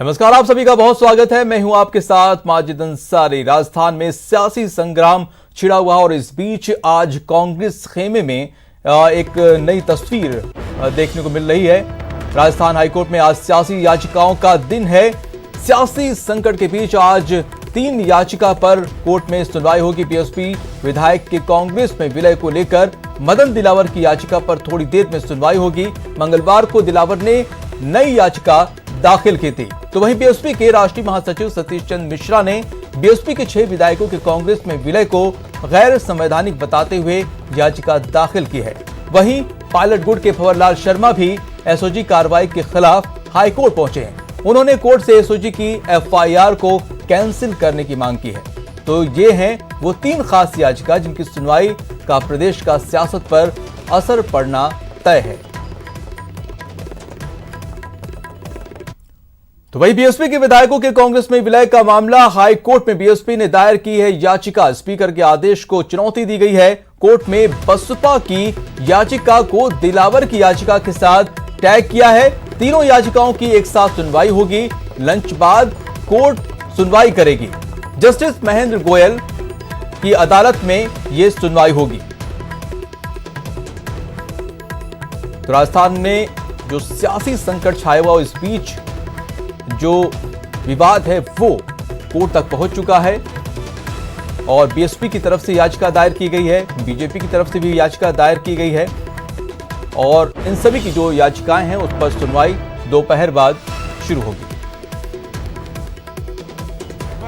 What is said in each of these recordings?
नमस्कार, आप सभी का बहुत स्वागत है। मैं हूं आपके साथ माजिद अंसारी। राजस्थान में सियासी संग्राम छिड़ा हुआ और इस बीच आज कांग्रेस खेमे में एक नई तस्वीर देखने को मिल रही है। राजस्थान हाईकोर्ट में आज सियासी याचिकाओं का दिन है। सियासी संकट के बीच आज 3 याचिका पर कोर्ट में सुनवाई होगी। बीएसपी विधायक के कांग्रेस में विलय को लेकर मदन दिलावर की याचिका पर थोड़ी देर में सुनवाई होगी। मंगलवार को दिलावर ने नई याचिका दाखिल की थी, तो वहीं बीएसपी के राष्ट्रीय महासचिव सतीश चंद्र मिश्रा ने बीएसपी के 6 विधायकों के कांग्रेस में विलय को गैर संवैधानिक बताते हुए याचिका दाखिल की है। वहीं पायलट गुट के फवरलाल शर्मा भी एसओजी कार्रवाई के खिलाफ हाईकोर्ट पहुंचे हैं। उन्होंने कोर्ट से एसओजी की एफआईआर को कैंसिल करने की मांग की है। तो ये हैं वो 3 खास याचिका जिनकी सुनवाई का प्रदेश का सियासत पर असर पड़ना तय है। तो वही बीएसपी के विधायकों के कांग्रेस में विलय का मामला हाई कोर्ट में बीएसपी ने दायर की है याचिका। स्पीकर के आदेश को चुनौती दी गई है। कोर्ट में बसपा की याचिका को दिलावर की याचिका के साथ टैग किया है। तीनों याचिकाओं की एक साथ सुनवाई होगी। लंच बाद कोर्ट सुनवाई करेगी। जस्टिस महेंद्र गोयल की अदालत में यह सुनवाई होगी। तो राजस्थान में जो सियासी संकट छाया हुआ इस बीच जो विवाद है वो कोर्ट तक पहुंच चुका है और बीएसपी की तरफ से याचिका दायर की गई है, बीजेपी की तरफ से भी याचिका दायर की गई है और इन सभी की जो याचिकाएं हैं उस पर सुनवाई दोपहर बाद शुरू होगी।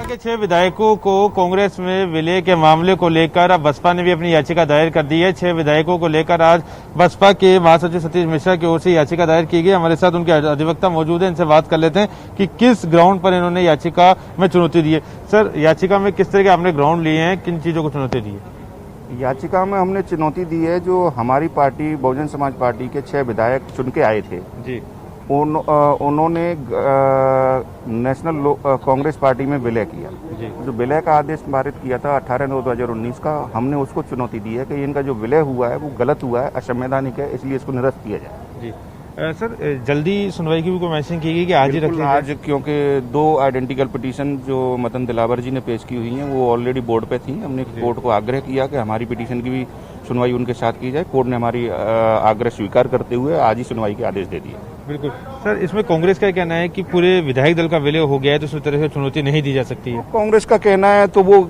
के 6 विधायकों को कांग्रेस में विलय के मामले को लेकर अब बसपा ने भी अपनी याचिका दायर कर दी है। 6 विधायकों को लेकर आज बसपा के महासचिव सतीश मिश्रा की ओर से याचिका दायर की गई। हमारे साथ उनके अधिवक्ता मौजूद हैं, इनसे बात कर लेते हैं कि किस ग्राउंड पर इन्होंने याचिका में चुनौती दी है। सर, याचिका में किस तरह के आपने ग्राउंड लिए हैं, किन चीजों को चुनौती दी है? याचिका में हमने चुनौती दी है जो हमारी पार्टी बहुजन समाज पार्टी के 6 विधायक चुन के आए थे जी, उन्होंने नेशनल कांग्रेस पार्टी में विलय किया। जो विलय का आदेश पारित किया था 18/9/2019 का, हमने उसको चुनौती दी है कि इनका जो विलय हुआ है वो गलत हुआ है, असंवैधानिक है, इसलिए इसको निरस्त किया जाए। जी सर, जल्दी सुनवाई की भी मेंशन की गई कि आज ही रख लीजिए। आज क्योंकि 2 आइडेंटिकल पिटीशन जो मदन दिलावर जी ने पेश की हुई हैं वो ऑलरेडी बोर्ड पे थी। हमने कोर्ट को आग्रह किया कि हमारी पिटीशन की भी सुनवाई उनके साथ की जाए। कोर्ट ने हमारी आग्रह स्वीकार करते हुए आज ही सुनवाई के आदेश दे दिए। बिल्कुल सर, इसमें कांग्रेस का कहना है कि पूरे विधायक दल का विलय हो गया है तो उस तरह से चुनौती नहीं दी जा सकती है। कांग्रेस का कहना है तो वो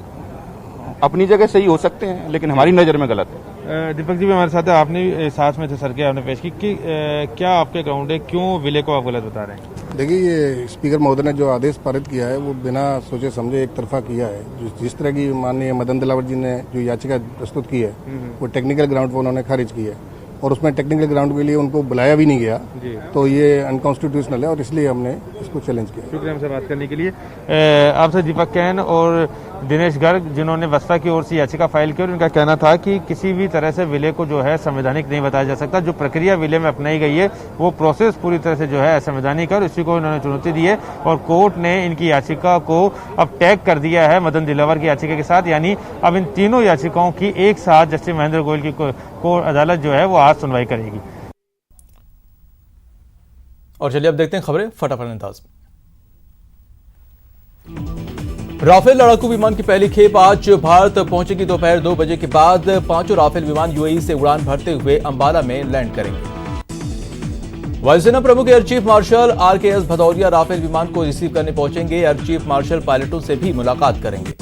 अपनी जगह सही हो सकते हैं, लेकिन हमारी नजर में गलत है। दीपक जी भी हमारे साथ है, आपने साथ में थे सर के, आपने पेश की कि क्या आपके ग्राउंड है, क्यों विलय को आप गलत बता रहे हैं? देखिए, ये स्पीकर महोदय ने जो आदेश पारित किया है वो बिना सोचे समझे एक तरफा किया है। जिस तरह की माननीय मदन दिलावर जी ने जो याचिका प्रस्तुत की है वो टेक्निकल ग्राउंड पर उन्होंने खारिज की है और उसमें टेक्निकल ग्राउंड के लिए उनको बुलाया भी नहीं गया, तो ये अनकॉन्स्टिट्यूशनल है और इसलिए हमने इसको चैलेंज किया। शुक्रिया हमसे बात करने के लिए। आपसे दीपक कैन और दिनेश गर्ग जिन्होंने बसपा की ओर से याचिका फाइल की और इनका कहना था कि किसी भी तरह से विलय को जो है संवैधानिक नहीं बताया जा सकता। जो प्रक्रिया विलय में अपनाई गई है वो प्रोसेस पूरी तरह से जो है असंवैधानिक है और इसी को इन्होंने चुनौती दी है और कोर्ट ने इनकी याचिका को अब टैग कर दिया है मदन दिलावर की याचिका के साथ। यानी अब इन तीनों याचिकाओं की एक साथ जस्टिस महेंद्र गोयल की कोर्ट अदालत जो है वो आज सुनवाई करेगी। और चलिए अब देखते हैं खबरें फटाफट अंदाज में। राफेल लड़ाकू विमान की पहली खेप आज भारत पहुंचेगी। दोपहर 2 बजे के बाद 5 राफेल विमान यूएई से उड़ान भरते हुए अंबाला में लैंड करेंगे। वायुसेना प्रमुख air chief marshal RKS Bhadauria Rafale विमान को रिसीव करने पहुंचेंगे। एयर चीफ मार्शल पायलटों से भी मुलाकात करेंगे।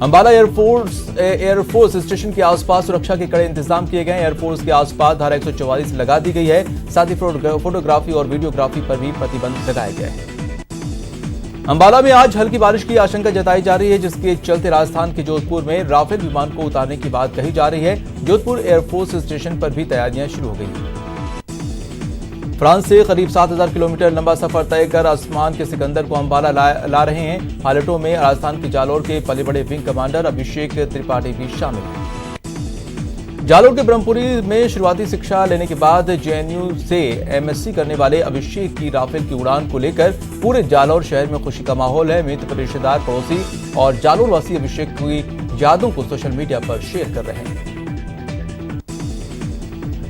अंबाला एयरफोर्स स्टेशन के आसपास सुरक्षा के कड़े इंतजाम किए गए। एयरफोर्स के आसपास धारा 144 लगा दी गई है। साथ ही फोटोग्राफी और वीडियोग्राफी पर भी प्रतिबंध लगाए गए हैं। अंबाला में आज हल्की बारिश की आशंका जताई जा रही है, जिसके चलते राजस्थान के जोधपुर में राफेल विमान को उतारने की बात कही जा रही है। जोधपुर एयरफोर्स स्टेशन पर भी तैयारियां शुरू हो गई। फ्रांस से करीब 7000 किलोमीटर लंबा सफर तय कर आसमान के सिकंदर को अंबाला ला रहे हैं। पायलटों में राजस्थान के जालोर के पले बड़े विंग कमांडर अभिषेक त्रिपाठी भी शामिल हैं। जालोर के ब्रह्मपुरी में शुरुआती शिक्षा लेने के बाद जेएनयू से एमएससी करने वाले अभिषेक की राफेल की उड़ान को लेकर पूरे जालोर शहर में खुशी का माहौल है। मित्र, रिश्तेदार, पड़ोसी और जालोर वासी अभिषेक की यादों को सोशल मीडिया पर शेयर कर रहे हैं।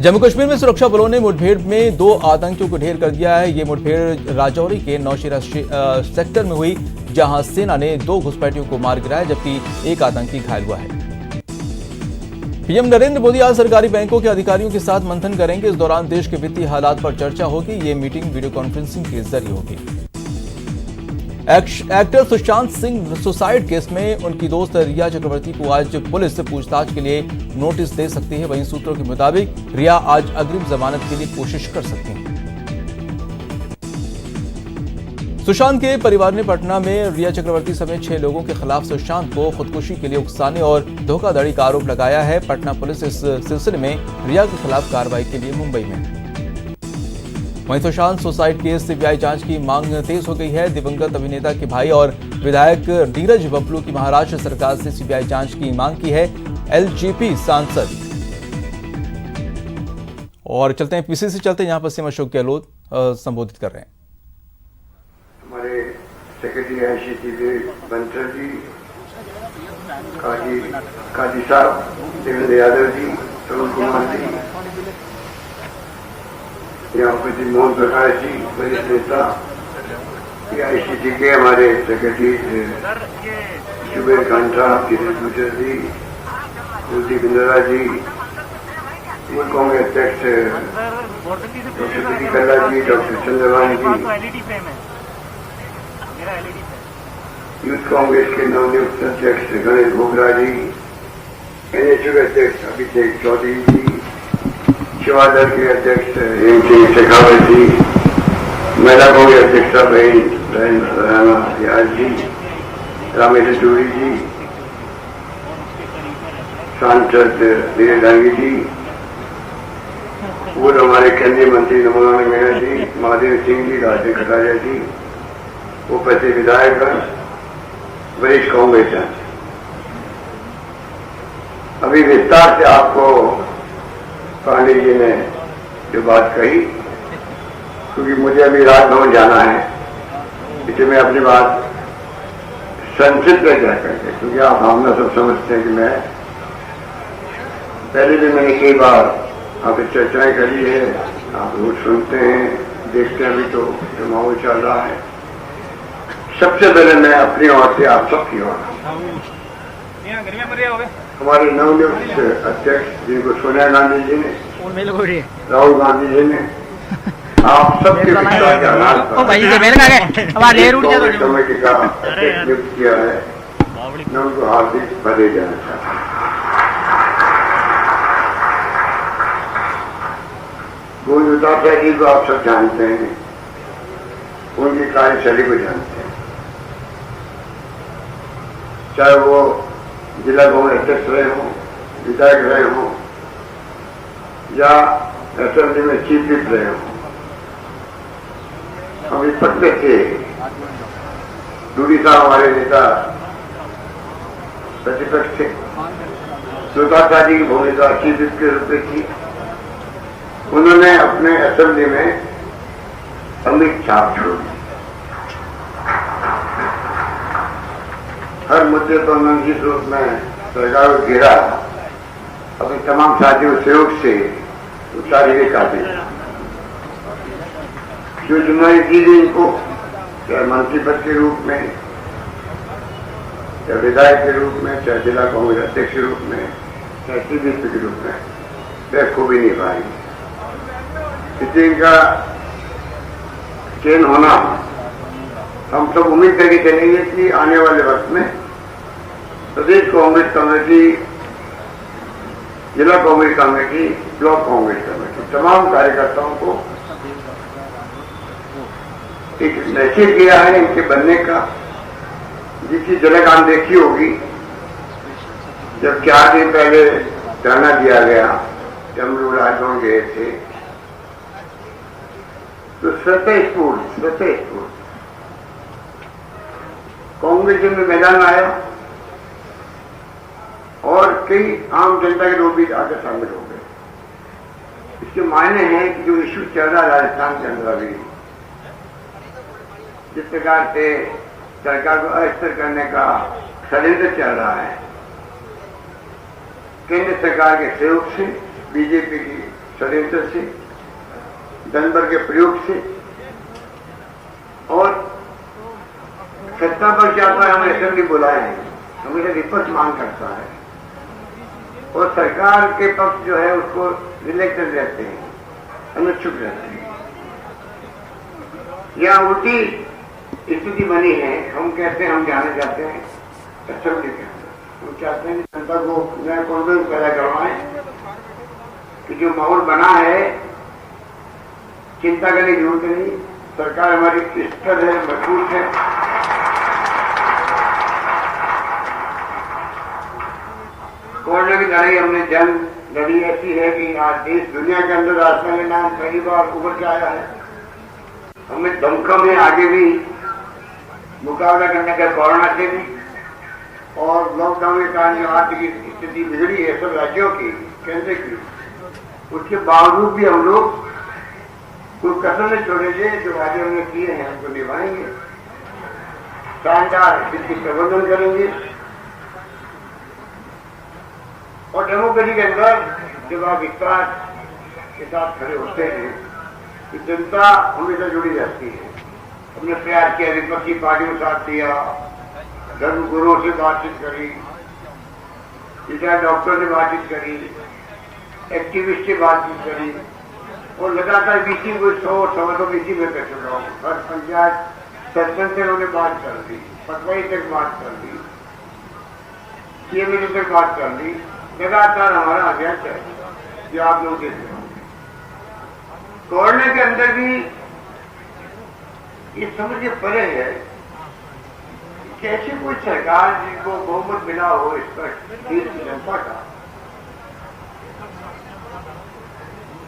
जम्मू कश्मीर में सुरक्षा बलों ने मुठभेड़ में 2 आतंकियों को ढेर कर दिया है। ये मुठभेड़ राजौरी के नौशेरा सेक्टर में हुई, जहां सेना ने 2 घुसपैठियों को मार गिराया, जबकि 1 आतंकी घायल हुआ है। पीएम नरेंद्र मोदी आज सरकारी बैंकों के अधिकारियों के साथ मंथन करेंगे। इस दौरान देश के वित्तीय हालात पर चर्चा होगी। ये मीटिंग वीडियो कॉन्फ्रेंसिंग के जरिए होगी। Actor Sushant Singh suicide case में उनकी दोस्त रिया चक्रवर्ती को आज पुलिस पूछताछ के लिए नोटिस दे सकती है। वहीं सूत्रों के मुताबिक रिया आज अग्रिम जमानत के लिए कोशिश कर सकती हैं। सुशांत के परिवार ने पटना में रिया चक्रवर्ती समेत 6 लोगों के खिलाफ सुशांत को खुदकुशी के लिए उकसाने और धोखाधड़ी का आरोप लगाया है। पटना पुलिस इस सिलसिले में रिया के खिलाफ कार्रवाई के लिए मुंबई में। वहीं सुशांत सुसाइड केस सीबीआई जांच की मांग तेज हो गई है। दिवंगत अभिनेता के भाई और विधायक नीरज बबलू की महाराष्ट्र सरकार से सीबीआई जांच की मांग की है एलजेपी सांसद। और चलते हैं पीसीसी चलते हैं, यहां पर सीएम अशोक गहलोत संबोधित कर रहे हैं। हमारे सेक्रेटरी आईसीटी बंसल जी, काजी साहब, देवेंद्र यादव जी, तरुण कुमार जी, यहाँ पर मोहन प्रकाश जी, वरिष्ठ नेता, आईसीटी के हमारे सेक्रेटरी जुबेर खान साहब, किशन भूषण जी, कुलदीप इंदिरा जी, यूथ कांग्रेस अध्यक्ष डॉक्टर पी कल्ला जी, डॉक्टर चंद्रवानी जी, यूथ कांग्रेस के नवनियुक्त अध्यक्ष गणेश बोगरा जी, एनएचयू के अध्यक्ष अभिषेक चौधरी जी, सेवा दल के अध्यक्ष हेम सिंह शेखावत जी, महिला कांग्रेस अध्यक्ष बहन राना रियाज जी, रामेश्वर चौधरी जी, सांसद वीरेंद्र डांगी जी, पूर्व हमारे केंद्रीय मंत्री नमोनारायण मीणा जी, महादेव सिंह जी, राजेश कटारिया जी, उपस्थित विधायक, वरिष्ठ कांग्रेस। अभी विस्तार से आपको पांडे जी ने जो बात कही, क्योंकि मुझे अभी राजभवन जाना है, इसलिए मैं अपनी बात संक्षिप्त में क्या करके, क्योंकि आप भावना सब समझते हैं कि मैं पहले भी मैंने कई बार आपसे चर्चाएं करी है, आप रोज सुनते हैं, देखते हैं। अभी तो जो माहौल चल रहा है, सबसे पहले मैं अपनी ओर से आप सबकी ओर, हमारे नवनियुक्त अध्यक्ष जिनको सोनिया गांधी जी ने, राहुल गांधी जी ने, आप सबके विचार के आधार पर कमेटी का अध्यक्ष नियुक्त किया है। मैं उनको हार्दिक बधाई देना चाहता हूँ। गोविंदा जी को आप सब जानते हैं, उनकी कार्यशैली को जानते हैं, चाहे वो जिला कांग्रेस अध्यक्ष रहे हों, विधायक रहे हों, या असेंबली में चीफ विप रहे हों। हम विपक्ष थे, दूरी साहब हमारे नेता प्रतिपक्ष थे, सुधाकर जी की भूमिका चीफ विप के रूप में थी। उन्होंने अपने असेंबली में अमिट छाप छोड़ी, हर मुद्दे पर उन्होंने जिस रूप में सरकार को घेरा, अपने तमाम साथियों सहयोग से शारीरिक आते जो जिम्मेदारी दी गई इनको, चाहे मंत्री पद के रूप में, चाहे विधायक के रूप में, चाहे जिला कांग्रेस अध्यक्ष के रूप में, चाहे सीबीसी के रूप में, वह खूबी नहीं पाएंगे। इसलिए इनका चयन होना, हम सब उम्मीद करके चलेंगे कि आने वाले वक्त में प्रदेश कांग्रेस कमेटी, जिला Congress committee, block Congress committee, तमाम कार्यकर्ताओं को एक मैसेज दिया है इनके बनने का, जिसकी झलक आप देखी होगी जब 4 दिन पहले धरना दिया गया, जब हम लोग राजभवन गए थे, तो स्वतः कांग्रेस में मैदान आया और कई आम जनता के लोग भी आकर शामिल हो गए। इसके मायने हैं कि जो इश्यू चल रहा है राजस्थान के अंदर, अभी जिस प्रकार से सरकार को अस्थिर करने का षड्यंत्र चल रहा है, केंद्र सरकार के सहयोग से, बीजेपी की षड्यंत्र से, धनबर के प्रयोग से, और सत्ता पर जाता है हम असेंबली बुलाए हैं, हमेशा विपक्ष मांग करता है और सरकार के पक्ष जो है उसको रिलेक्टेड रहते हैं, हमें चुप रहते हैं। यहाँ उल्टी स्थिति बनी है, हम कहते हैं हम जाने जाते हैं असेंबली के अंदर, हम चाहते हैं कि जनता को नया कॉन्फिडेंस पैदा करवाएं कि जो माहौल बना है चिंता करने की जरूरत नहीं, सरकार हमारी स्थिर है, मजबूत है। कोरोना की लड़ाई हमने जंग लड़ी ऐसी है कि आज देश दुनिया के अंदर राजस्थान का नाम पहली बार उभर के आया है। हमें दमखम है आगे भी मुकाबला करने का कोरोना से भी, और लॉकडाउन के कारण जो आर्थिक स्थिति बिगड़ी है सब राज्यों की, केंद्र की, उसके बावजूद भी हम लोग कोई कसर नहीं छोड़ेंगे। जो वादे हमने किए हैं उनको निभाएंगे, शानदार स्थिति प्रबंधन करेंगे। और डेमोक्रेसी के अंदर जब आप विकास के साथ खड़े होते हैं तो जनता हमेशा जुड़ी रहती है। हमने प्रयास किया, विपक्षी पार्टियों को साथ दिया, धर्म गुरुओं से बातचीत करी, रिटायर्ड डॉक्टर से बातचीत करी, एक्टिविस्ट से बातचीत करी, और लगातार बीसी को 100-125 बीसी में कर चुका हूँ। हर पंचायत सरपंच से उन्होंने बात कर दी, पटवाई तक बात कर दी, सीएमए तक बात कर दी। लगातार हमारा अभ्यास है जो आप लोग देख रहे होंगे। कोरोना के अंदर भी ये समझ के परे है कैसे कोई सरकार जिनको बहुमत मिला हो इस पर देश की जनता का।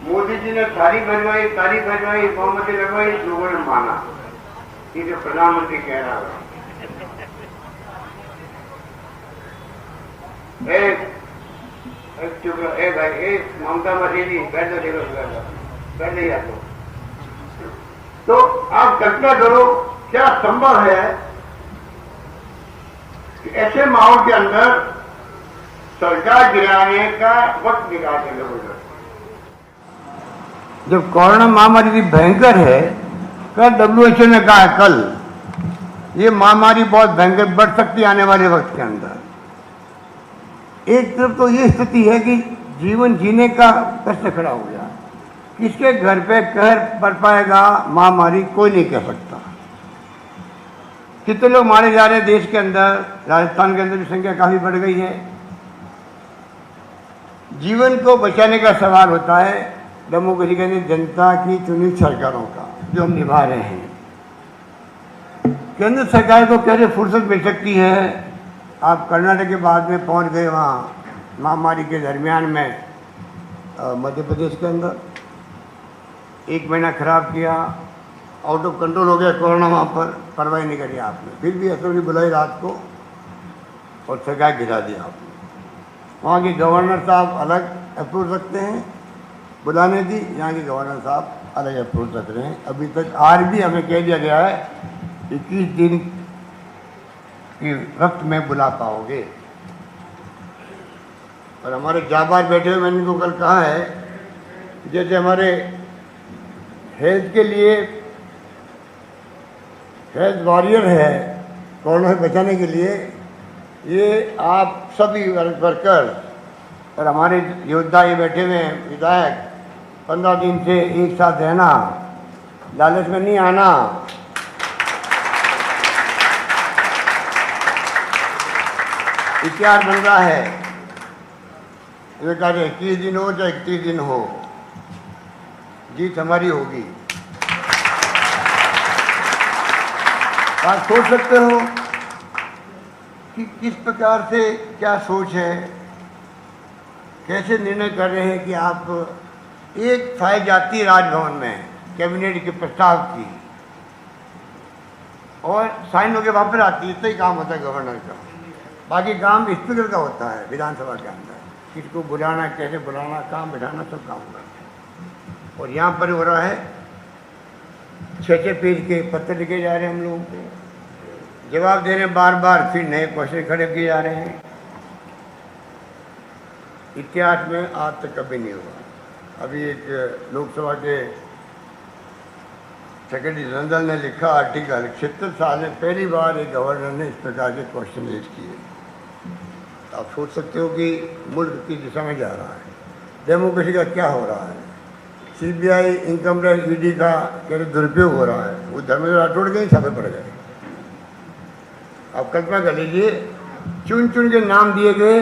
मोदी जी ने तारीफ भजवाई, बहुमत लगवाई, लोगों ने माना। ये जो प्रधानमंत्री कह रहा है, एक ममता मसीदी पहले देखो, पहले ही आते। तो आप कल्पना करो क्या संभव है कि ऐसे माहौल के अंदर सरकार गिराने का वक्त निकालते लोगों को। जब कोरोना महामारी भी भयंकर है, कल WHO ने कहा है कल ये महामारी बहुत भयंकर बढ़ सकती है आने वाले वक्त के अंदर। एक तरफ तो ये स्थिति है कि जीवन जीने का प्रश्न खड़ा हो गया, किसके घर पे कहर पड़ पाएगा महामारी कोई नहीं कह सकता। कितने लोग मारे जा रहे हैं देश के अंदर, राजस्थान के अंदर भी संख्या काफी बढ़ गई है। जीवन को बचाने का सवाल होता है डेमोक्रेसी के अंदर जनता की चुनी सरकारों का, जो हम निभा रहे हैं। केंद्र सरकार को कैसे फुर्सत मिल सकती है। आप कर्नाटक के बाद में पहुंच गए वहाँ महामारी के दरमियान में मध्य प्रदेश के अंदर 1 महीना खराब किया, आउट ऑफ कंट्रोल हो गया कोरोना, वहाँ पर परवाही नहीं करी आपने, फिर भी असेंबली बुलाई रात को और सरकार गिरा दिया आपने। वहाँ के गवर्नर साहब अलग अप्रोच रखते हैं बुलाने की, यहाँ के गवर्नर साहब अलग अप्रोच रख रहे हैं। अभी तक आज भी हमें कह दिया गया है 21 दिन कि वक्त में बुला पाओगे। और हमारे जाबाज बैठे हुए, मैंने इनको कल कहा है, जैसे हमारे हेल्थ के लिए हेल्थ वॉरियर है कोरोना से बचाने के लिए, ये आप सभी वर्कर और हमारे योद्धा ये बैठे हुए हैं विधायक, 15 दिन से एक साथ रहना, लालच में नहीं आना, इतिहास बन रहा है। ये कहा 21 दिन हो चाहे 31 दिन हो, जीत हमारी होगी। आप सोच सकते हो कि किस प्रकार से क्या सोच है, कैसे निर्णय कर रहे हैं कि आप एक फाइल जाती है राजभवन में कैबिनेट के प्रस्ताव की और साइन होकर वापस आती है, इतना ही काम होता है गवर्नर का। बाकी काम स्पीकर का होता है विधानसभा के अंदर, किसको बुलाना, कैसे बुलाना, काम बिठाना, सब काम करते हैं। और यहाँ पर हो रहा है 6-6 पेज के पत्र लिखे जा रहे हैं हम लोगों को, जवाब दे रहे हैं बार बार, फिर नए क्वेश्चन खड़े किए जा रहे हैं। इतिहास में आज तक कभी नहीं हुआ। अभी एक लोकसभा के सेक्रेटरी जनरल ने लिखा आर्टिकल 76 साल में पहली बार एक गवर्नर ने इस प्रकार के क्वेश्चन रेज किए। आप सोच सकते हो कि मुल्क किस दिशा में जा रहा है, डेमोक्रेसी का क्या हो रहा है, सीबीआई, इनकम टैक्स, ईडी का कैसे दुरुपयोग हो रहा है। वो धर्मेंद्र राठौड़ के ही छापे पड़ गए। आप कल्पना कर लीजिए, चुन चुन के नाम दिए गए,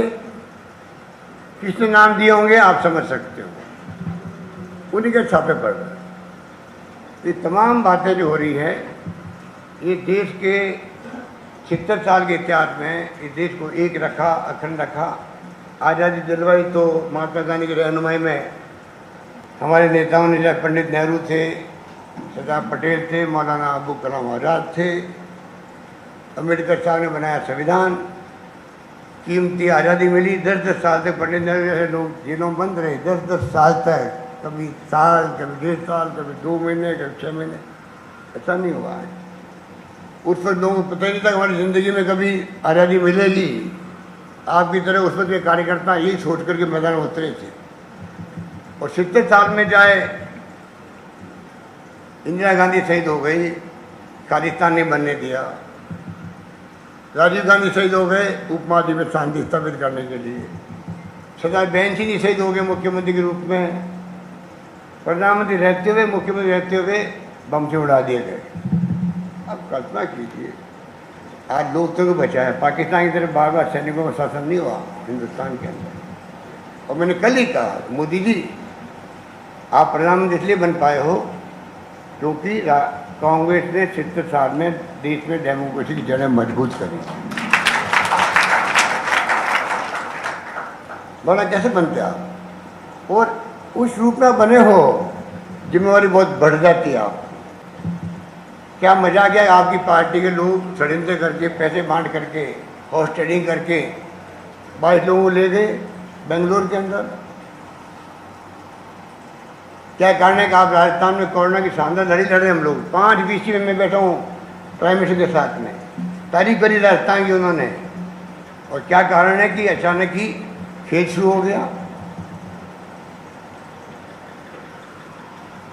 किसने नाम दिए होंगे आप समझ सकते हो, उन्हीं के छापे पड़ गए। ये तमाम बातें जो हो रही है, ये देश के 76 साल के इतिहास में इस देश को एक रखा, अखंड रखा, आज़ादी दिलवाई तो महात्मा गांधी की रहनुमाई में हमारे नेताओं ने, जैसे पंडित नेहरू थे, सरदार पटेल थे, मौलाना अबुल कलाम आज़ाद थे, अम्बेडकर साहब ने बनाया संविधान, कीमती आज़ादी मिली। 10-10 साल तक पंडित नेहरू जैसे लोग जेलों में बंद रहे, 10-10 साल तक, कभी साल, कभी 1.5 साल, कभी 2 महीने, कभी 6 महीने। ऐसा नहीं हुआ है। उस वक्त लोगों को पता ही नहीं था हमारी ज़िंदगी में कभी आज़ादी मिलेगी। आपकी तरह उस वक्त के कार्यकर्ता यही सोच करके मैदान में उतरे थे। और 70 साल में चाहे इंदिरा गांधी शहीद हो गई, खालिस्तान नहीं बनने दिया, राजीव गांधी शहीद हो गए उपमहाद्वीप में शांति स्थापित करने के लिए, सरदार बहन सिंह जी शहीद हो गए मुख्यमंत्री के रूप में, प्रधानमंत्री रहते हुए, मुख्यमंत्री रहते हुए बम से उड़ा दिए गए। अब कल्पना कीजिए, आज लोकतंत्र को बचाया, पाकिस्तान की तरफ बार बार सैनिकों का शासन नहीं हुआ हिंदुस्तान के अंदर। और मैंने कल ही कहा, मोदी जी आप प्रधानमंत्री इसलिए बन पाए हो क्योंकि कांग्रेस ने 70 साल में देश में डेमोक्रेसी की जड़ें मजबूत करी। बोला कैसे बनते आप, और उस रूप में बने हो, जिम्मेवारी बहुत बढ़ जाती है आप। क्या मजा गया, आपकी पार्टी के लोग षड्यंत्र करके, पैसे बांट करके, हॉर्स ट्रेडिंग करके 22 लोगों को ले गए बेंगलोर के अंदर। क्या कारण है कि आप राजस्थान में कोरोना की शानदार लड़ी लड़े, हम लोग 5 BC में मैं बैठा हूँ प्राइम मिनिस्टर के साथ में, तारीफ करी राजस्थान की उन्होंने। और क्या कारण है कि अचानक ही खेल शुरू हो गया।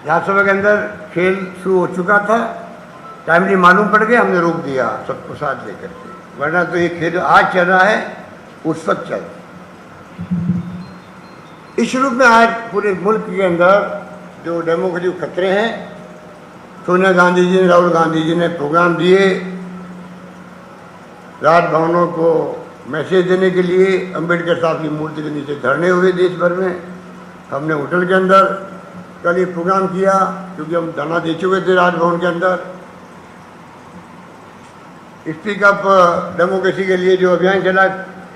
राज्यसभा के अंदर खेल शुरू हो चुका था, टाइमली मालूम पड़ गया, हमने रोक दिया सबको साथ लेकर के, वरना तो ये खेल आज चल रहा है उस वक्त चल। इस रूप में आज पूरे मुल्क के अंदर जो डेमोक्रेसी खतरे हैं, सोनिया गांधी जी ने, राहुल गांधी जी ने प्रोग्राम दिए राजभवनों को मैसेज देने के लिए, अम्बेडकर साहब की मूर्ति के नीचे धरने हुए देश भर में। हमने होटल के अंदर कल ये प्रोग्राम किया क्योंकि हम धरना दे चुके थे राजभवन के अंदर। स्पीक अप डेमोक्रेसी के लिए जो अभियान चला,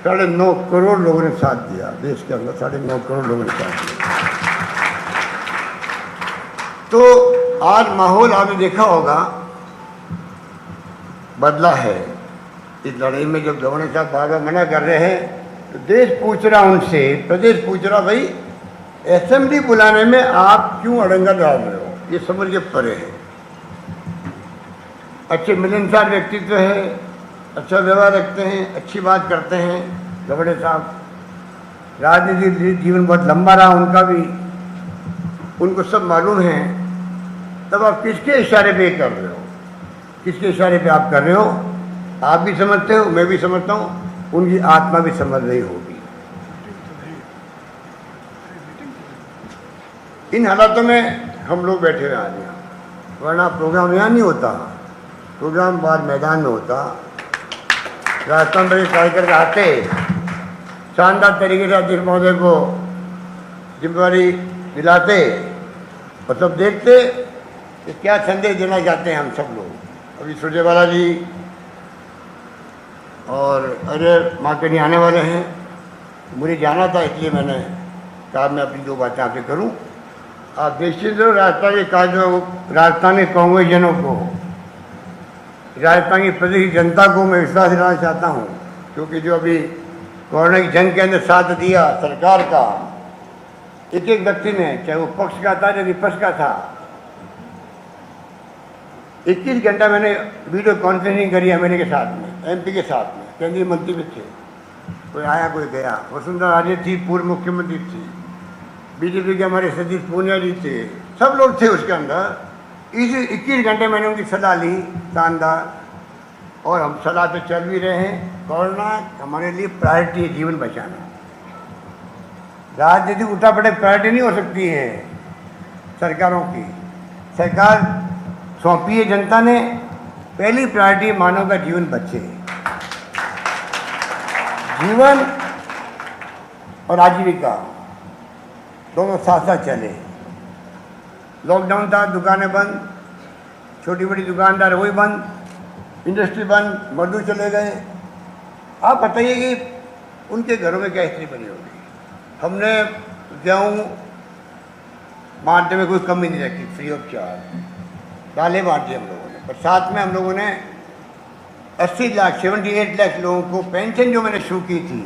9.5 करोड़ लोगों ने साथ दिया देश के अंदर, 9.5 करोड़ लोगों ने साथ दिया। तो आज माहौल आपने देखा होगा बदला है। इस लड़ाई में जब गवर्नर साहब बार बार मना कर रहे हैं तो देश पूछ रहा उनसे, प्रदेश पूछ रहा, भाई असेंबली बुलाने में आप क्यों अड़ंगा डाल रहे हो, ये समझ के परे है। अच्छे मिलनसार व्यक्तित्व है, अच्छा व्यवहार रखते हैं, अच्छी बात करते हैं गवर्नर साहब, राजनीतिक जीवन बहुत लंबा रहा उनका भी, उनको सब मालूम है। तब आप किसके इशारे पे कर रहे हो, किसके इशारे पे आप कर रहे हो, आप भी समझते हो, मैं भी समझता हूँ, उनकी आत्मा भी समझ रही होगी। इन हालातों में हम लोग बैठे हुए आज यहाँ, वरना प्रोग्राम यहाँ नहीं होता, प्रोग्राम बाहर मैदान में होता। राजस्थान में कार्यकर्ता आते, शानदार तरीके से अध्यक्ष महोदय को जिम्मेवारी दिलाते और सब देखते कि क्या संदेश देना चाहते हैं हम सब लोग। अभी सुरजेवाला जी और अजय माकनी आने वाले हैं, मुझे जाना था इसलिए मैंने कहा मैं अपनी 2 बातें आपसे करूं। आप निश्चित हो राजस्थान के कार्यों, राजस्थान के कांग्रेसजनों को, राजस्थान की प्रदेश की जनता को मैं विश्वास दिलाना चाहता हूं, क्योंकि जो अभी कोरोना की जंग के अंदर साथ दिया सरकार का एक एक व्यक्ति ने, चाहे वो पक्ष का था या विपक्ष का था, 21 घंटा मैंने वीडियो कॉन्फ्रेंसिंग करी एमएलए के साथ में, एमपी के साथ में, केंद्रीय मंत्री भी थे, कोई आया कोई गया। वसुंधरा राजे थी, पूर्व मुख्यमंत्री थी, बीजेपी के हमारे सतीश पूनिया जी थे, सब लोग थे उसके अंदर। इस 21 घंटे मैंने उनकी सलाह ली शानदार, और हम सलाह पे चल भी रहे हैं। कोरोना हमारे लिए प्रायोरिटी है, जीवन बचाना। राजनीतिक उठापटक प्रायोरिटी नहीं हो सकती है सरकारों की। सरकार सौंपी है जनता ने, पहली प्रायोरिटी मानव का जीवन बचे, जीवन और आजीविका दोनों साथ साथ चले। लॉकडाउन था, दुकानें बंद, छोटी बड़ी दुकानदार वही बंद, इंडस्ट्री बंद, मजदूर चले गए। आप बताइए कि उनके घरों में क्या स्थिति बनी होगी। हमने गेहूँ बांटने में कोई कमी नहीं रखी, फ्री ऑफ चार्ज दालें बांटी हम लोगों ने। पर साथ में हम लोगों ने 80 लाख 78 लाख लोगों को पेंशन जो मैंने शुरू की थी,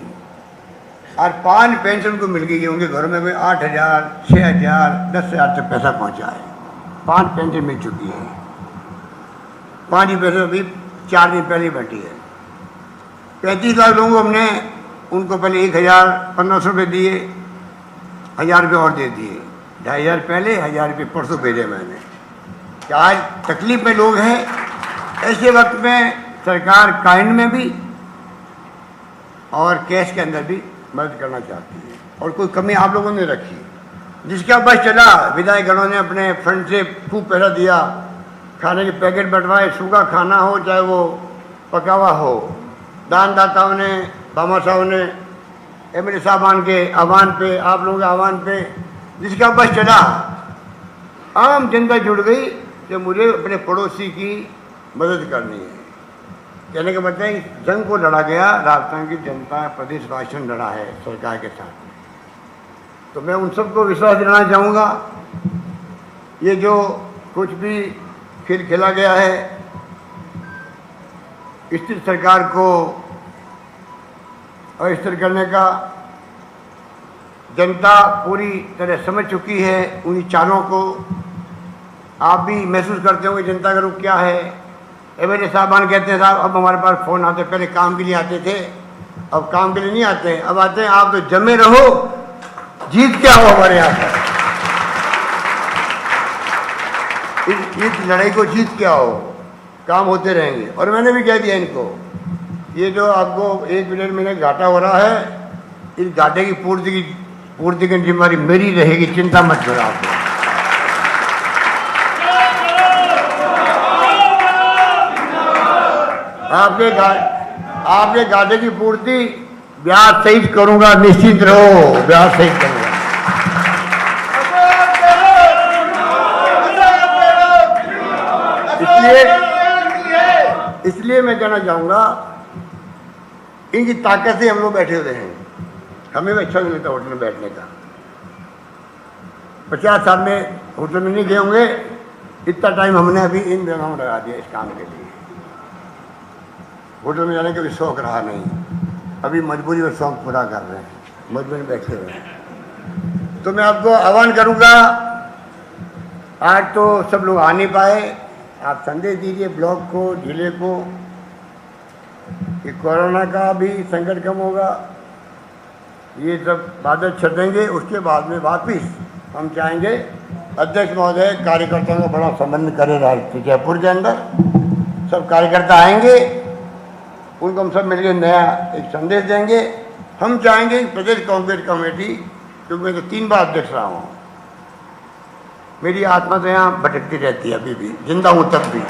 और 5 पेंशन को मिल गई है। उनके घरों में कोई 8,000, 6,000, 10,000 तक पैसा पहुंचा है। 5 पेंशन मिल चुकी है। 5 ही पैसे अभी 4 दिन पहले बैठी है। 35 लाख लोगों को हमने उनको पहले 1,100 रुपये दिए, 1,000 रुपये और दे दिए। 2,500 पहले, 1,000 रुपये परसों भेजे मैंने। कि आज तकलीफ में लोग हैं, ऐसे वक्त में सरकार काइंड में भी और कैश के अंदर भी मदद करना चाहती है, और कोई कमी आप लोगों ने रखी। जिसका बस चला, विधायकगणों ने अपने फंड से खूब पैसा दिया, खाने के पैकेट बंटवाए, सूखा खाना हो चाहे वो पका हुआ हो। दानदाताओं ने, बामा साहब ने, MLA साहबान के आह्वान पे, आप लोगों के आह्वान पे, जिसका बस चला, आम जनता जुड़ गई कि मुझे अपने पड़ोसी की मदद करनी है। कहने का मतलब है, जंग को लड़ा गया, राजस्थान की जनता, प्रदेश वासियों ने लड़ा है सरकार के साथ। तो मैं उन सबको विश्वास दिलाना चाहूँगा, ये जो कुछ भी खेल खेला गया है, स्थिर सरकार को अस्थिर करने का जनता पूरी तरह समझ चुकी है। उन्हीं चालों को आप भी महसूस करते होंगे, जनता का रुख क्या है। MLA साहबान कहते हैं, साहब अब हमारे पास फ़ोन आते, पहले काम के लिए आते थे, अब काम के लिए नहीं आते, अब आते हैं आप तो जमे रहो, जीत क्या हो हमारे यहाँ पर, इस लड़ाई को जीत क्या हो, काम होते रहेंगे। और मैंने भी कह दिया इनको, ये जो आपको 1 मिनट में घाटा हो रहा है, इस घाटे की पूर्ति की जिम्मेदारी मेरी रहेगी, चिंता मत करो आप। आपके घाटे की पूर्ति ब्याज सहित करूंगा, निश्चित रहो, ब्याज सहित करूंगा। इसलिए मैं कहना चाहूंगा, इनकी ताकत से हम लोग बैठे हुए हैं। हमें भी अच्छा नहीं लगता होटल में बैठने का। 50 साल में होटल में नहीं गए होंगे, इतना टाइम हमने अभी इन जगहों में लगा दिया इस काम के लिए। होटल में जाने का भी शौक रहा नहीं, अभी मजबूरी और शौक पूरा कर रहे हैं, मजबूरी में बैठे हुए हैं। तो मैं आपको आह्वान करूंगा, आज तो सब लोग आ नहीं पाए, आप संदेश दीजिए ब्लॉक को, जिले को, कि कोरोना का भी संकट कम होगा, ये सब बादल छटेंगे, उसके बाद में वापिस हम चाहेंगे अध्यक्ष महोदय कार्यकर्ताओं का बड़ा संबंध करे जयपुर के अंदर। सब कार्यकर्ता आएंगे, उनको हम सब मिलकर नया एक संदेश देंगे। हम चाहेंगे प्रदेश कांग्रेस कमेटी, क्योंकि मैं तो 3 बार अध्यक्ष रहा हूँ, मेरी आत्मा तो यहाँ भटकती रहती है, अभी भी जिंदा हूँ तब भी,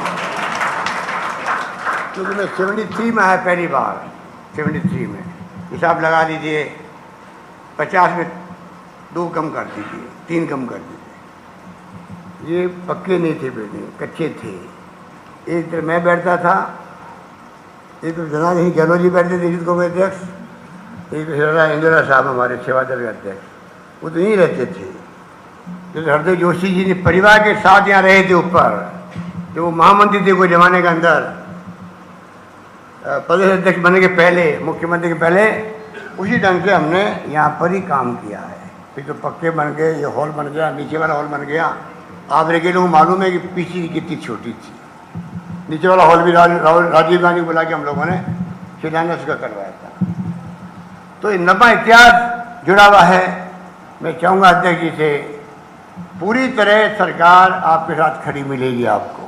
क्योंकि मैं 73 में आया पहली बार। 73 में हिसाब लगा लीजिए, 50 में 2 कम कर दीजिए, 3 कम कर दीजिए। ये पक्के नहीं थे बिल्डिंग, कच्चे थे। एक तरफ मैं बैठता था, एक तो जनार्दन गहलोत जी बैठते थे यूथ कांग्रेस अध्यक्ष, एक तो इंदिरा साहब हमारे सेवा दल के अध्यक्ष, वो तो यहीं रहते थे। जैसे हरदेव जोशी जी ने परिवार के साथ यहाँ रहे थे ऊपर, जो वो महामंत्री थे कोई जमाने के अंदर, प्रदेश अध्यक्ष बनने के पहले, मुख्यमंत्री के पहले, उसी ढंग से हमने यहाँ पर ही काम किया है। फिर तो पक्के बन गए, ये हॉल बन गया, नीचे वाला हॉल बन गया। आप रेगे लोग मालूम है कि पीछे कितनी छोटी थी, नीचे वाला हॉल भी राजीव गांधी बुला के हम लोगों ने शिलान्यास का करवाया था। तो ये लंबा इतिहास जुड़ा हुआ है मैं चाहूँगा अध्यक्ष जी से, पूरी तरह सरकार आपके साथ खड़ी मिलेगी आपको।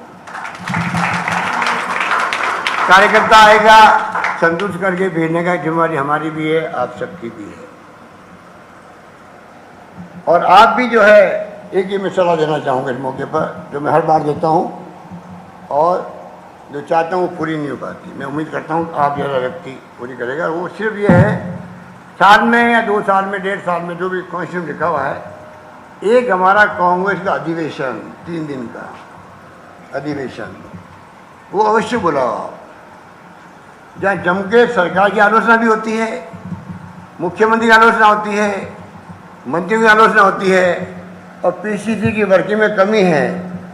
कार्यकर्ता आएगा, संतुष्ट करके भेजने का जिम्मेदारी हमारी भी है, आप सबकी भी है। और आप भी जो है, एक ही मैं सलाह देना चाहूँगा इस मौके पर, जो मैं हर बार देता हूँ और जो चाहता हूँ पूरी नहीं हो पाती। मैं उम्मीद करता हूँ आप जैसा व्यक्ति पूरी करेगा। वो सिर्फ ये है, साल में या 2 साल में, 1.5 साल में, जो भी कॉन्स्टिट्यूशन लिखा हुआ है, एक हमारा कांग्रेस का अधिवेशन, 3 दिन का अधिवेशन, वो अवश्य बुलाओ आप, जहाँ जम के सरकार की आलोचना भी होती है, मुख्यमंत्री की आलोचना होती है, मंत्रियों की आलोचना होती है, और पीसीसी की वर्किंग में कमी है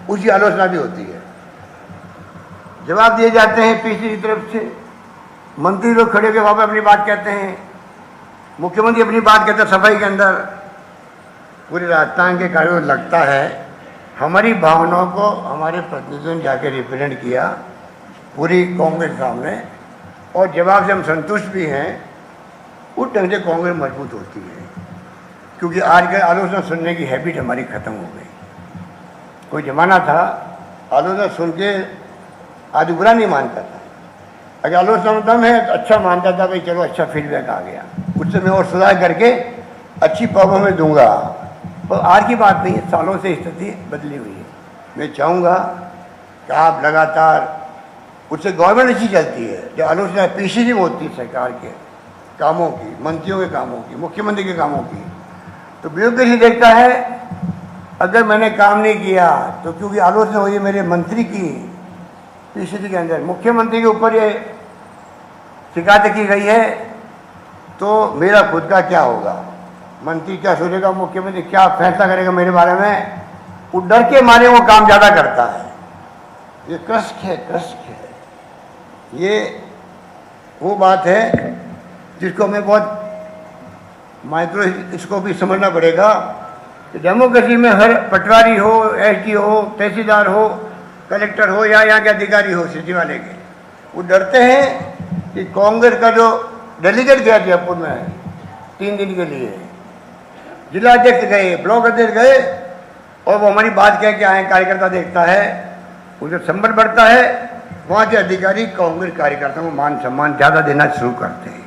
उसकी आलोचना भी होती है। जवाब दिए जाते हैं पीसीसी की तरफ से, मंत्री लोग खड़े होकर वहाँ पर अपनी बात कहते हैं, मुख्यमंत्री अपनी बात कहते हैं सफाई के अंदर। पूरे राजस्थान के कार्यों में लगता है हमारी भावनाओं को हमारे प्रतिनिधियों ने जाके रिप्रेजेंट किया पूरी कांग्रेस सामने, और जवाब से हम संतुष्ट भी हैं। उस ढंग से कांग्रेस मजबूत होती है, क्योंकि आज के आलोचना सुनने की हैबिट हमारी ख़त्म हो गई। कोई जमाना था आलोचना सुन के आदमी बुरा नहीं मानता था, अगर आलोचना में दम है तो अच्छा मानता था, भाई चलो अच्छा फीडबैक आ गया, उससे मैं और सुधार करके अच्छी परफॉर्मेंस दूंगा। पर आज की बात नहीं है, सालों से स्थिति बदली हुई है। मैं चाहूँगा कि आप लगातार, उससे गवर्नमेंट अच्छी चलती है, जो आलोचना पीसीसी में होती है सरकार के कामों की, मंत्रियों के कामों की, मुख्यमंत्री के कामों की, तो ब्यूरोक्रेसी देखता है अगर मैंने काम नहीं किया तो क्योंकि आलोचना हुई है मेरे मंत्री की पीसीसी के अंदर, मुख्यमंत्री के ऊपर ये शिकायत की गई है, तो मेरा खुद का क्या होगा, मंत्री क्या सोचेगा, मुख्यमंत्री क्या फैसला करेगा मेरे बारे में, वो डर के मारे वो काम ज़्यादा करता है। ये कृष्क है, कृष्क है। ये वो बात है जिसको हमें बहुत माइक्रो इसको भी समझना पड़ेगा कि डेमोक्रेसी में हर पटवारी हो, एसडी हो, तहसीलदार हो, कलेक्टर हो या यहाँ के अधिकारी हो सिटी वाले के, वो डरते हैं कि कांग्रेस का जो डेलीगेट गया जयपुर में 3 दिन के लिए, जिला अध्यक्ष गए, ब्लॉक अध्यक्ष गए, और वो हमारी बात कह के आए, कार्यकर्ता देखता है, उसे संबल बढ़ता है, वहाँ के अधिकारी कांग्रेस कार्यकर्ताओं को मान सम्मान ज़्यादा देना शुरू करते हैं।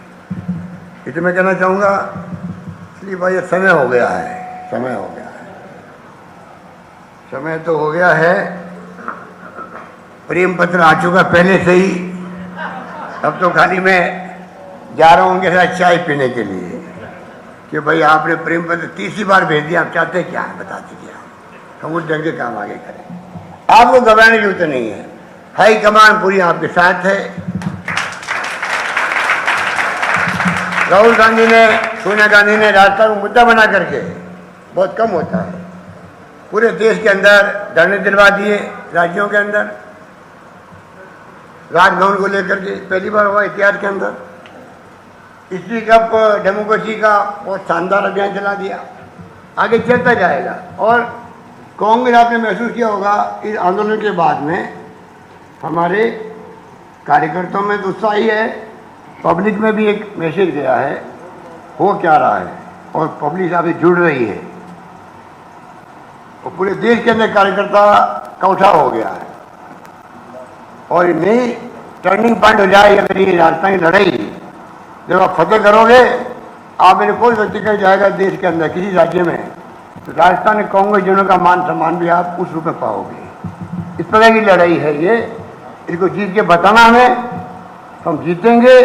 इसलिए मैं कहना चाहूँगा, इसलिए भाई ये समय हो गया है, समय हो गया है, समय तो हो गया है। प्रेम पत्र आ चुका पहले से ही, अब तो खाली मैं जा रहा हूँ उनके साथ चाय पीने के लिए कि भाई आपने प्रेम पत्र 30 बार भेज दिया, आप चाहते क्या है, बताते क्या, हम उस ढंग के काम आगे करें। आपको घबराने की जरूरत नहीं है, हाई कमान पूरी आपके साथ है। राहुल गांधी ने, सोनिया गांधी ने राजस्थान को मुद्दा बना करके, बहुत कम होता है, पूरे देश के अंदर धरने दिलवा दिए, राज्यों के अंदर राजभवन को लेकर के पहली बार हुआ इतिहास के अंदर। स्पीक अप डेमोक्रेसी का बहुत शानदार अभियान चला दिया, आगे चलता जाएगा। और कांग्रेस, आपने महसूस किया होगा इस आंदोलन के बाद में हमारे कार्यकर्ताओं में तो उत्साह ही है, पब्लिक में भी एक मैसेज गया है, हो क्या रहा है, और पब्लिक आपसे जुड़ रही है, और पूरे देश के अंदर कार्यकर्ता का उठाव हो गया है। और नई टर्निंग पॉइंट हो जाए अगर ये राजस्थान की लड़ाई, जब आप फतेह करोगे, आप मेरे कोई व्यक्ति कह जाएगा देश के अंदर किसी राज्य में, तो राजस्थान के कांग्रेस जनों का मान सम्मान भी आप उस रूप में पाओगे। इस तरह की लड़ाई है ये, इसको जीत के बताना हमें, हम जीतेंगे।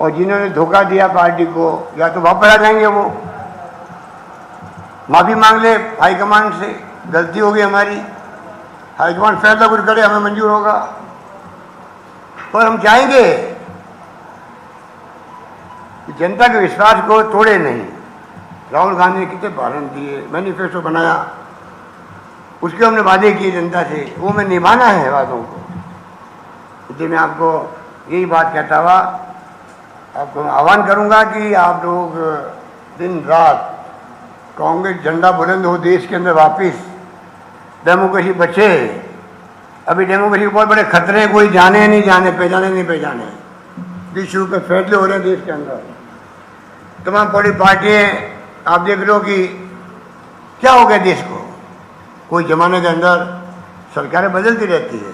और जिन्होंने धोखा दिया पार्टी को, या तो वापस आ जाएंगे, वो माफ़ी मांग ले हाईकमान से, गलती होगी हमारी, हाईकमान फैसला कुछ करे, हमें मंजूर होगा, पर हम चाहेंगे कि जनता के विश्वास को तोड़े नहीं। राहुल गांधी ने कितने भाषण दिए, मैनिफेस्टो बनाया, उसके हमने वादे किए जनता से, वो हमें निभाना है वादों को। इसलिए मैं आपको यही बात कहता हुआ आपको आह्वान करूंगा कि आप लोग दिन रात कांग्रेस झंडा बुलंद हो देश के अंदर, वापस डेमोक्रेसी बचे। अभी डेमोक्रेसी के बहुत बड़े खतरे हैं, कोई जाने नहीं जाने, पहचाने नहीं पहचाने, विश्व पे फैसले हो रहे हैं देश के अंदर। तमाम बड़ी पार्टियाँ आप देख लो कि क्या हो गया देश को। कोई जमाने के अंदर सरकारें बदलती रहती है,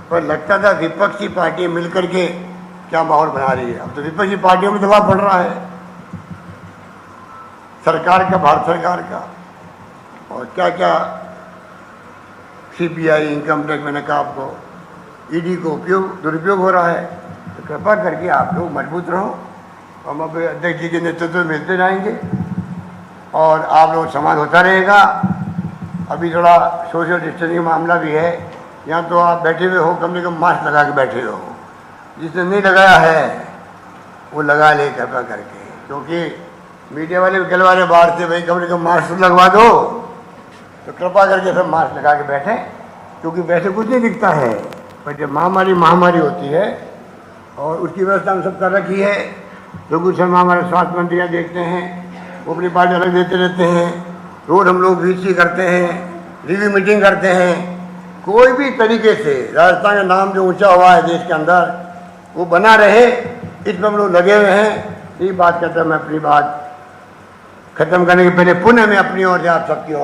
पर लगता था विपक्षी पार्टियां मिलकर के क्या माहौल बना रही है। अब तो विपक्षी पार्टियों में दबाव पड़ रहा है, सरकार का, भारत सरकार का, और क्या क्या सीबीआई, इनकम टैक्स, मैंने कहा आपको, ईडी को दुरुपयोग हो रहा है। तो कृपा करके आप लोग मजबूत रहो, हम अब अध्यक्ष जी के नेतृत्व में मिलते रहेंगे और आप लोग सम्मान होता रहेगा। अभी थोड़ा सोशल डिस्टेंसिंग मामला भी है, यहाँ तो आप बैठे हुए हो, कम से कम मास्क लगा के बैठे हो। जिसने नहीं लगाया है वो लगा ले कृपा करके, क्योंकि मीडिया वाले भी गलवा रहे बाहर से, भाई कम से कम मास्क लगवा दो। तो कृपा करके सब मास्क लगा के बैठे, क्योंकि वैसे कुछ नहीं दिखता है, पर जब महामारी होती है, और उसकी व्यवस्था हम सब कर रखी है। रघु शर्मा हमारे स्वास्थ्य मंत्री यहाँ देखते हैं, वो अपनी बात अलग देते रहते हैं। रोज हम लोग वीसी करते हैं, रिव्यू मीटिंग करते हैं। कोई भी तरीके से राजस्थान का नाम जो ऊंचा हुआ है देश के अंदर, वो बना रहे, इसमें हम लोग लगे हुए हैं। ये बात कहता मैं अपनी बात खत्म करने के पहले पुनः मैं अपनी ओर से आप सबकी ओर